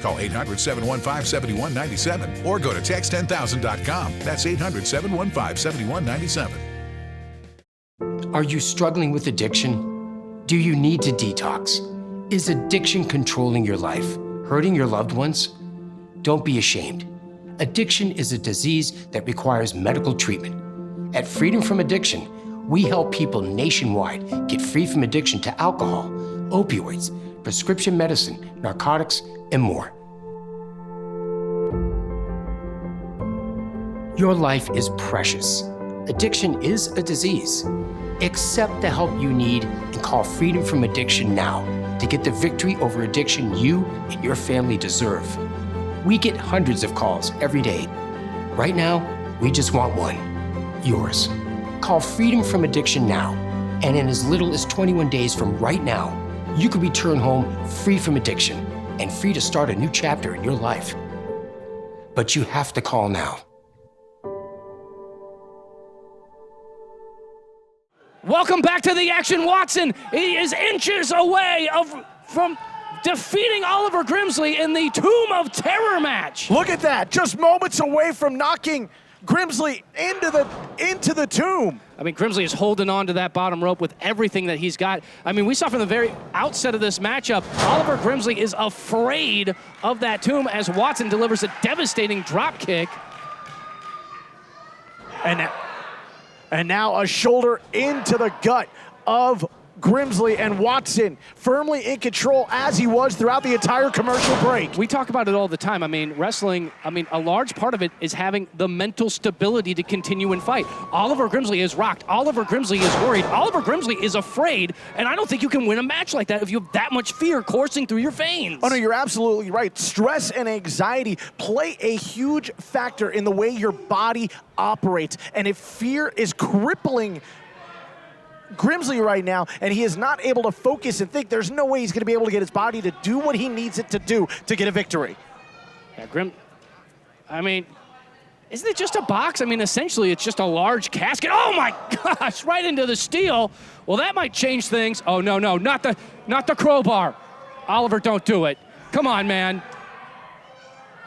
Call 800-715-7197 or go to tax10000.com. That's 800-715-7197. Are you struggling with addiction? Do you need to detox? Is addiction controlling your life, hurting your loved ones? Don't be ashamed. Addiction is a disease that requires medical treatment. At Freedom from Addiction, we help people nationwide get free from addiction to alcohol, opioids, prescription medicine, narcotics, and more. Your life is precious. Addiction is a disease. Accept the help you need and call Freedom from Addiction now to get the victory over addiction you and your family deserve. We get hundreds of calls every day. Right now, we just want one, yours. Call Freedom from Addiction now, and in as little as 21 days from right now, you could return home free from addiction and free to start a new chapter in your life. But you have to call now. Welcome back to the action. Watson, he is inches away from defeating Oliver Grimsley in the Tomb of Terror match. Look at that, just moments away from knocking Grimsley into the tomb. I mean, Grimsley is holding on to that bottom rope with everything that he's got. I mean, we saw from the very outset of this matchup, Oliver Grimsley is afraid of that tomb as Watson delivers a devastating drop kick. And now a shoulder into the gut of Grimsley, and Watson firmly in control as he was throughout the entire commercial break. We talk about it all the time. I mean, wrestling, a large part of it is having the mental stability to continue and fight. Oliver Grimsley is rocked. Oliver Grimsley is worried. Oliver Grimsley is afraid, and I don't think you can win a match like that if you have that much fear coursing through your veins. Oh, no, you're absolutely right. Stress and anxiety play a huge factor in the way your body operates, and if fear is crippling Grimsley right now, and he is not able to focus and think, there's no way he's going to be able to get his body to do what he needs it to do to get a victory. Yeah, isn't it just a box? I mean, essentially, it's just a large casket. Oh my gosh, right into the steel. Well, that might change things. Oh, no, not the crowbar. Oliver, don't do it. Come on, man.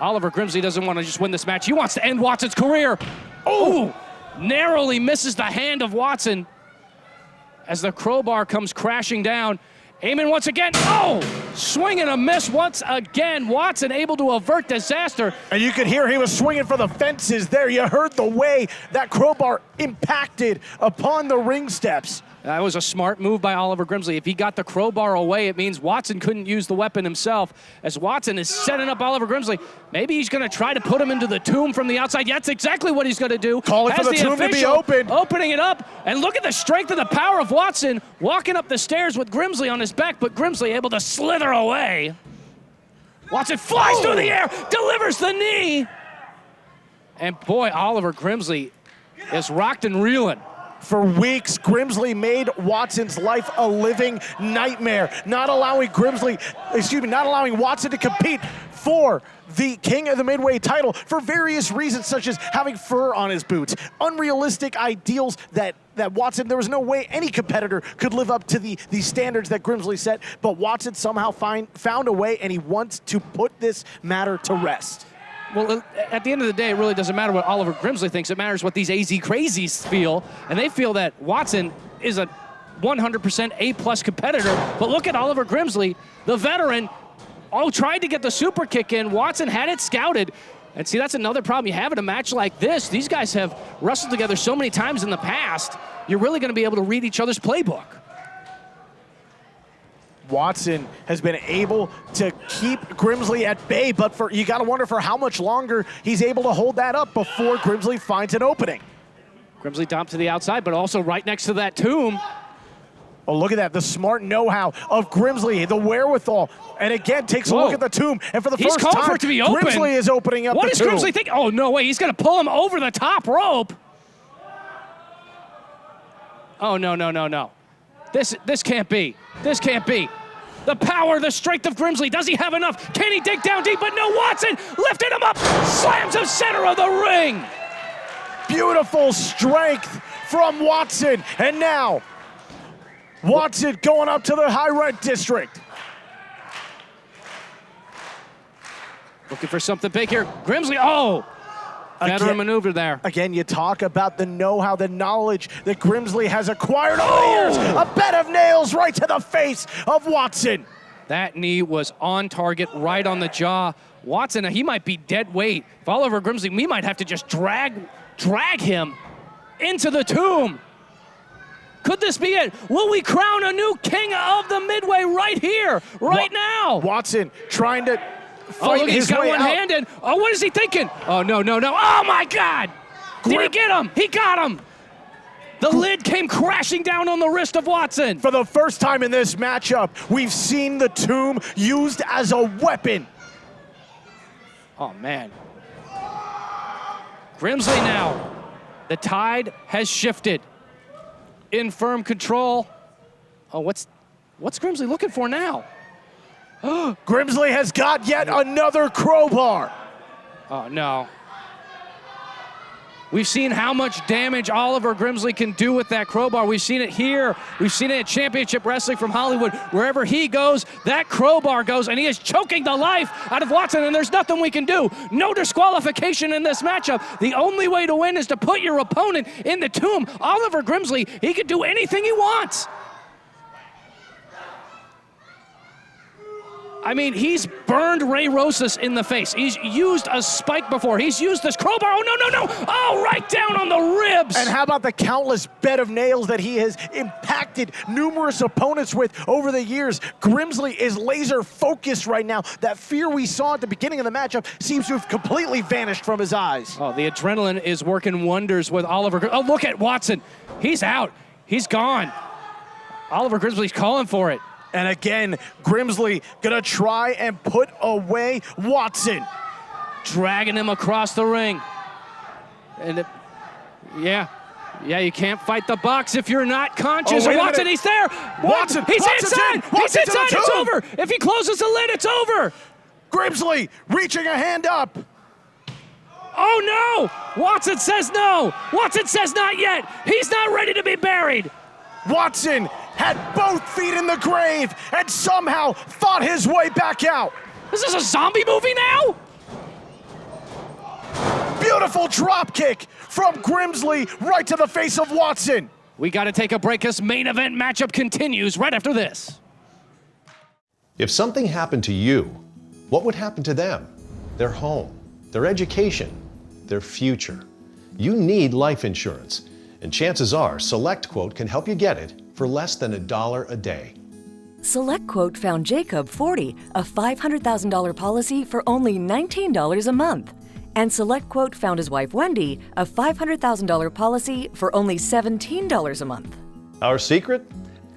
Oliver Grimsley doesn't want to just win this match. He wants to end Watson's career. Oh! Narrowly misses the hand of Watson as the crowbar comes crashing down. Aiming once again. Oh! Swing and a miss once again. Watson able to avert disaster. And you could hear he was swinging for the fences there. You heard the way that crowbar impacted upon the ring steps. That was a smart move by Oliver Grimsley. If he got the crowbar away, it means Watson couldn't use the weapon himself. As Watson is setting up Oliver Grimsley, maybe he's going to try to put him into the tomb from the outside. Yeah, that's exactly what he's going to do. Calling for the tomb to be open. Opening it up, and look at the strength and the power of Watson walking up the stairs with Grimsley on his back, but Grimsley able to slither away. Watson flies through the air, delivers the knee. And boy, Oliver Grimsley is rocked and reeling. For weeks, Grimsley made Watson's life a living nightmare, not allowing Watson to compete for the King of the Midway title for various reasons, such as having fur on his boots, unrealistic ideals that Watson, there was no way any competitor could live up to the standards that Grimsley set, but Watson somehow found a way, and he wants to put this matter to rest. Well, at the end of the day, it really doesn't matter what Oliver Grimsley thinks. It matters what these AZ crazies feel, and they feel that Watson is a 100% A-plus competitor. But look at Oliver Grimsley, the veteran, tried to get the super kick in. Watson had it scouted. And see, that's another problem you have in a match like this. These guys have wrestled together so many times in the past, you're really going to be able to read each other's playbook. Watson has been able to keep Grimsley at bay, but you got to wonder for how much longer he's able to hold that up before Grimsley finds an opening. Grimsley dumped to the outside, but also right next to that tomb. Oh, look at that, the smart know-how of Grimsley, the wherewithal, and again takes a look at the tomb, and for the first time, for it to be open. Grimsley is opening up the tomb. What does Grimsley think? Oh, no way, he's going to pull him over the top rope. Oh, no. This can't be. This can't be. The power, the strength of Grimsley. Does he have enough? Can he dig down deep? But no, Watson lifted him up, slams him center of the ring. Beautiful strength from Watson. And now, Watson going up to the high rent district. Looking for something big here. Grimsley, veteran maneuver there. Again, you talk about the know-how, the knowledge that Grimsley has acquired over the years. A bed of nails right to the face of Watson. That knee was on target, right on the jaw. Watson, he might be dead weight. If Oliver Grimsley, we might have to just drag him into the tomb. Could this be it? Will we crown a new king of the Midway right here, right now? Watson trying to fight his way out. He's got one-handed. Oh, what is he thinking? Oh, no. Oh, my God. Did he get him? He got him. The lid came crashing down on the wrist of Watson. For the first time in this matchup, we've seen the tomb used as a weapon. Oh, man. Grimsley now. The tide has shifted. In firm control. Oh, what's Grimsley looking for now? Grimsley has got yet another crowbar. Oh, no. We've seen how much damage Oliver Grimsley can do with that crowbar. We've seen it here. We've seen it at Championship Wrestling from Hollywood. Wherever he goes, that crowbar goes, and he is choking the life out of Watson, and there's nothing we can do. No disqualification in this matchup. The only way to win is to put your opponent in the tomb. Oliver Grimsley, he can do anything he wants. I mean, he's burned Ray Rosas in the face. He's used a spike before. He's used this crowbar. Oh, no. Oh, right down on the ribs. And how about the countless bed of nails that he has impacted numerous opponents with over the years? Grimsley is laser focused right now. That fear we saw at the beginning of the matchup seems to have completely vanished from his eyes. Oh, the adrenaline is working wonders with Oliver. Oh, look at Watson. He's out. He's gone. Oliver Grimsley's calling for it. And again, Grimsley gonna try and put away Watson. Dragging him across the ring. And yeah, you can't fight the box if you're not conscious. Oh, Watson, he's there. Watson, he's Watson's inside. He's inside. It's over. If he closes the lid, it's over. Grimsley reaching a hand up. Oh no! Watson says no. Watson says not yet. He's not ready to be buried. Watson had both feet in the grave and somehow fought his way back out. This is a zombie movie now? Beautiful drop kick from Grimsley right to the face of Watson. We got to take a break. This main event matchup continues right after this. If something happened to you, what would happen to them? Their home, their education, their future. You need life insurance, and chances are SelectQuote can help you get it for less than $1 a day. SelectQuote found Jacob 40, a $500,000 policy for only $19 a month. And SelectQuote found his wife Wendy a $500,000 policy for only $17 a month. Our secret?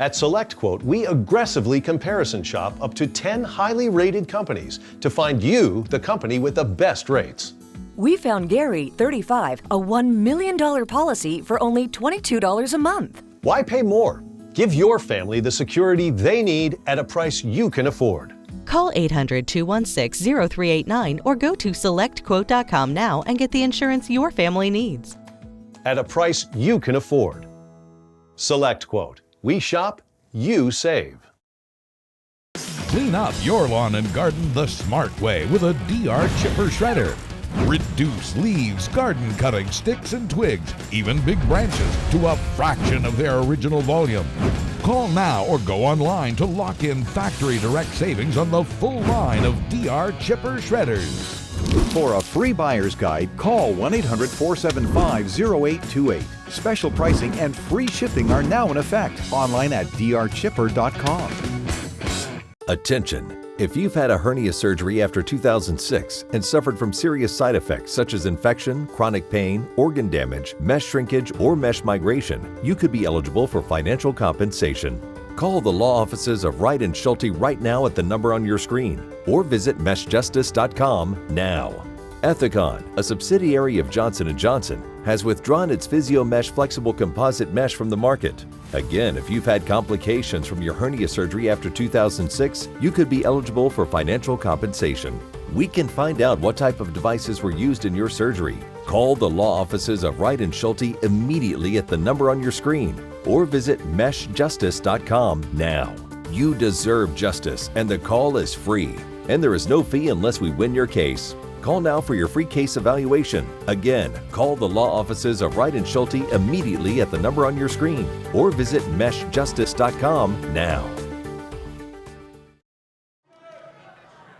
At SelectQuote, we aggressively comparison shop up to 10 highly rated companies to find you the company with the best rates. We found Gary, 35, a $1 million policy for only $22 a month. Why pay more? Give your family the security they need at a price you can afford. Call 800-216-0389 or go to selectquote.com now and get the insurance your family needs. At a price you can afford. SelectQuote. We shop, you save. Clean up your lawn and garden the smart way with a DR Chipper Shredder. Reduce leaves, garden cutting, sticks and twigs, even big branches, to a fraction of their original volume. Call now or go online to lock in factory direct savings on the full line of DR Chipper Shredders. For a free buyer's guide, call 1-800-475-0828. Special pricing and free shipping are now in effect. Online at drchipper.com. Attention! If you've had a hernia surgery after 2006 and suffered from serious side effects such as infection, chronic pain, organ damage, mesh shrinkage, or mesh migration, you could be eligible for financial compensation. Call the law offices of Wright & Schulte right now at the number on your screen, or visit meshjustice.com now. Ethicon, a subsidiary of Johnson & Johnson, has withdrawn its PhysioMesh flexible composite mesh from the market. Again, if you've had complications from your hernia surgery after 2006, you could be eligible for financial compensation. We can find out what type of devices were used in your surgery. Call the law offices of Wright & Schulte immediately at the number on your screen, or visit meshjustice.com now. You deserve justice, and the call is free. And there is no fee unless we win your case. Call now for your free case evaluation. Again, call the law offices of Wright & Schulte immediately at the number on your screen, or visit meshjustice.com now.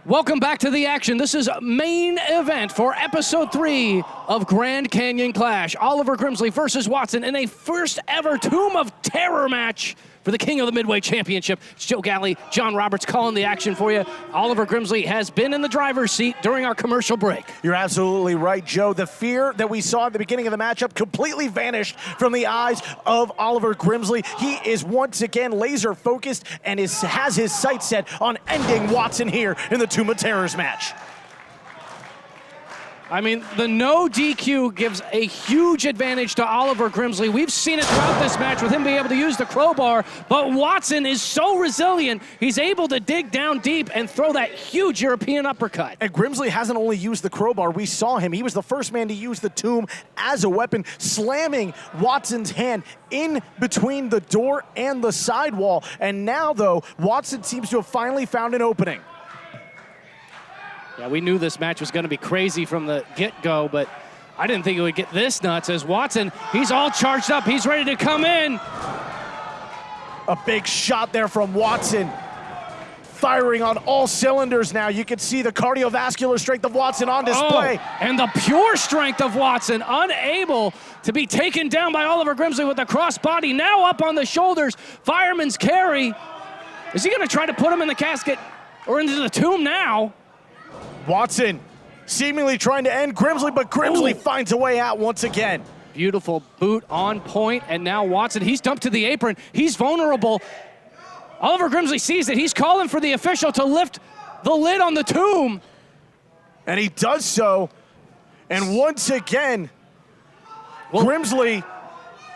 Welcome back to the action. This is main event for episode 3 of Grand Canyon Clash. Oliver Grimsley versus Watson in a first ever Tomb of Terror match for the King of the Midway Championship. It's Joe Galley, John Roberts calling the action for you. Oliver Grimsley has been in the driver's seat during our commercial break. You're absolutely right, Joe. The fear that we saw at the beginning of the matchup completely vanished from the eyes of Oliver Grimsley. He is once again laser focused and has his sights set on ending Watson here in the Tomb of Terrors match. I mean, the no DQ gives a huge advantage to Oliver Grimsley. We've seen it throughout this match with him being able to use the crowbar, but Watson is so resilient, he's able to dig down deep and throw that huge European uppercut. And Grimsley hasn't only used the crowbar, we saw him. He was the first man to use the tomb as a weapon, slamming Watson's hand in between the door and the sidewall. And now, though, Watson seems to have finally found an opening. Yeah, we knew this match was going to be crazy from the get-go, but I didn't think it would get this nuts as Watson, he's all charged up. He's ready to come in. A big shot there from Watson. Firing on all cylinders now. You can see the cardiovascular strength of Watson on display. Oh, and the pure strength of Watson, unable to be taken down by Oliver Grimsley with the crossbody. Now up on the shoulders, fireman's carry. Is he going to try to put him in the casket or into the tomb now? Watson seemingly trying to end Grimsley, but Grimsley finds a way out once again. Beautiful boot on point, and now Watson, he's dumped to the apron. He's vulnerable. Oliver Grimsley sees it. He's calling for the official to lift the lid on the tomb. And he does so. And once again, Grimsley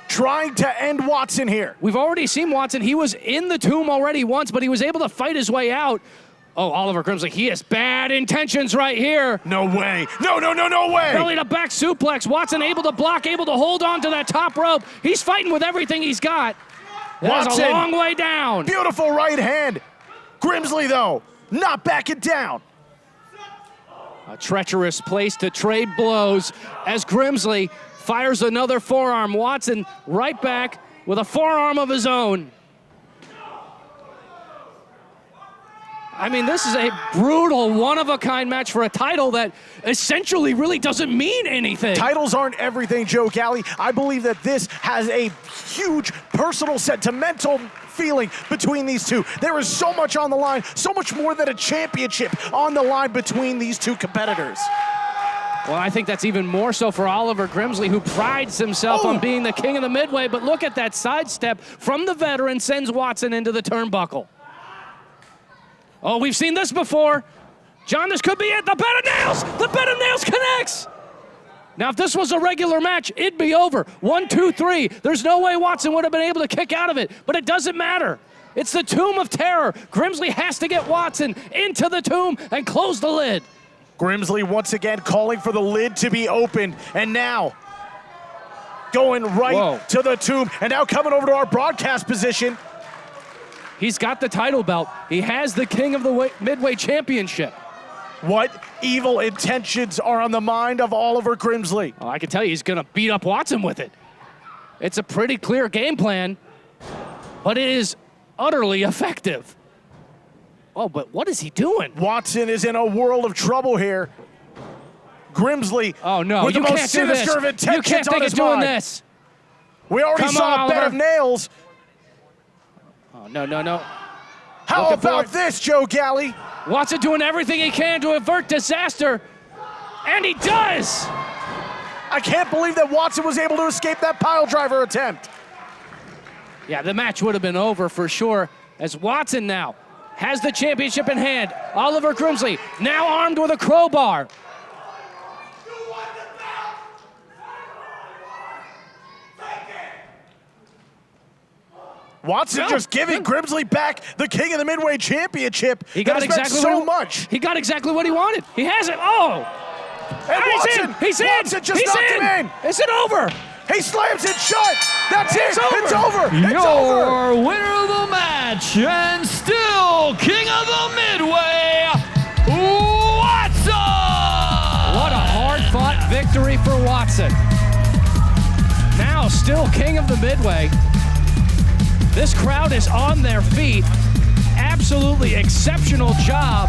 trying to end Watson here. We've already seen Watson. He was in the tomb already once, but he was able to fight his way out. Oh, Oliver Grimsley, he has bad intentions right here. No way. No way. Belly to back suplex. Watson able to block, able to hold on to that top rope. He's fighting with everything he's got. That's a long way down. Beautiful right hand. Grimsley, though, not backing down. A treacherous place to trade blows as Grimsley fires another forearm. Watson right back with a forearm of his own. I mean, this is a brutal, one-of-a-kind match for a title that essentially really doesn't mean anything. Titles aren't everything, Joe Galli. I believe that this has a huge personal, sentimental feeling between these two. There is so much on the line, so much more than a championship on the line between these two competitors. Well, I think that's even more so for Oliver Grimsley, who prides himself on being the king of the midway, but look at that sidestep from the veteran, sends Watson into the turnbuckle. Oh, we've seen this before. John, this could be it. The bed of nails! The bed of nails connects! Now, if this was a regular match, it'd be over. 1, 2, 3. There's no way Watson would have been able to kick out of it, but it doesn't matter. It's the Tomb of Terror. Grimsley has to get Watson into the tomb and close the lid. Grimsley once again calling for the lid to be opened, and now going right to the tomb, and now coming over to our broadcast position. He's got the title belt. He has the King of the Midway Championship. What evil intentions are on the mind of Oliver Grimsley? Oh, I can tell you he's going to beat up Watson with it. It's a pretty clear game plan, but it is utterly effective. Oh, but what is he doing? Watson is in a world of trouble here. Grimsley, with the most sinister of intentions you can't think on of his doing mind. this. We already saw a bed of nails. Oh, no. How about this, Joe Galli? Watson doing everything he can to avert disaster, and he does! I can't believe that Watson was able to escape that pile driver attempt. Yeah, the match would have been over for sure, as Watson now has the championship in hand. Oliver Grimsley now armed with a crowbar. Watson just giving Grimsley back the King of the Midway Championship. He got exactly He got exactly what he wanted. He has it. Oh! And Watson, he's in. Watson just knocked him in. Is it over? He slams it shut. That's it. It's over. Your winner of the match and still King of the Midway, Watson! What a hard-fought victory for Watson. Now still King of the Midway. This crowd is on their feet. Absolutely exceptional job.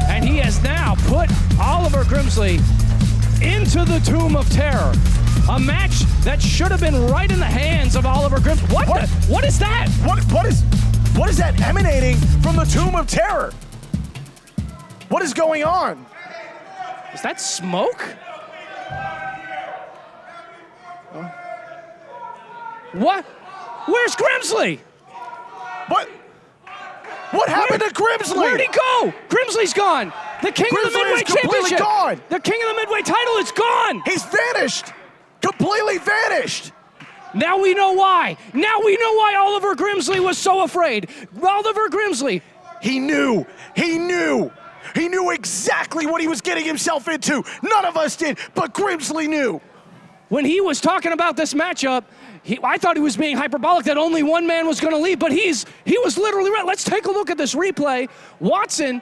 And he has now put Oliver Grimsley into the Tomb of Terror. A match that should have been right in the hands of Oliver Grimsley. What is that? What is that emanating from the Tomb of Terror? What is going on? Is that smoke? What? Where's Grimsley? What happened to Grimsley? Where'd he go? Grimsley's gone. The King of the Midway Championship. Gone. The King of the Midway title is gone. He's vanished. Completely vanished. Now we know why. Now we know why Oliver Grimsley was so afraid. Oliver Grimsley. He knew. He knew exactly what he was getting himself into. None of us did, but Grimsley knew. When he was talking about this matchup, I thought he was being hyperbolic that only one man was going to leave, but he was literally right. Let's take a look at this replay. Watson,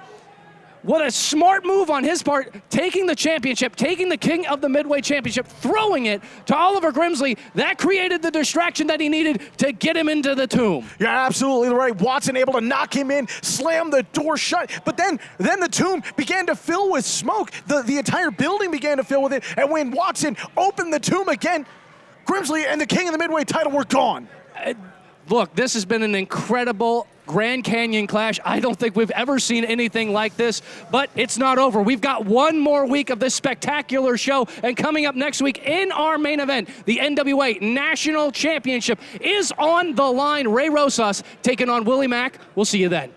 what a smart move on his part, taking the championship, taking the King of the Midway Championship, throwing it to Oliver Grimsley. That created the distraction that he needed to get him into the tomb. You're absolutely right. Watson able to knock him in, slam the door shut, but then the tomb began to fill with smoke. The entire building began to fill with it, and when Watson opened the tomb again, Grimsley and the King of the Midway title were gone. Look, this has been an incredible Grand Canyon Clash. I don't think we've ever seen anything like this, but it's not over. We've got one more week of this spectacular show, and coming up next week in our main event, the NWA National Championship is on the line. Ray Rosas taking on Willie Mack. We'll see you then.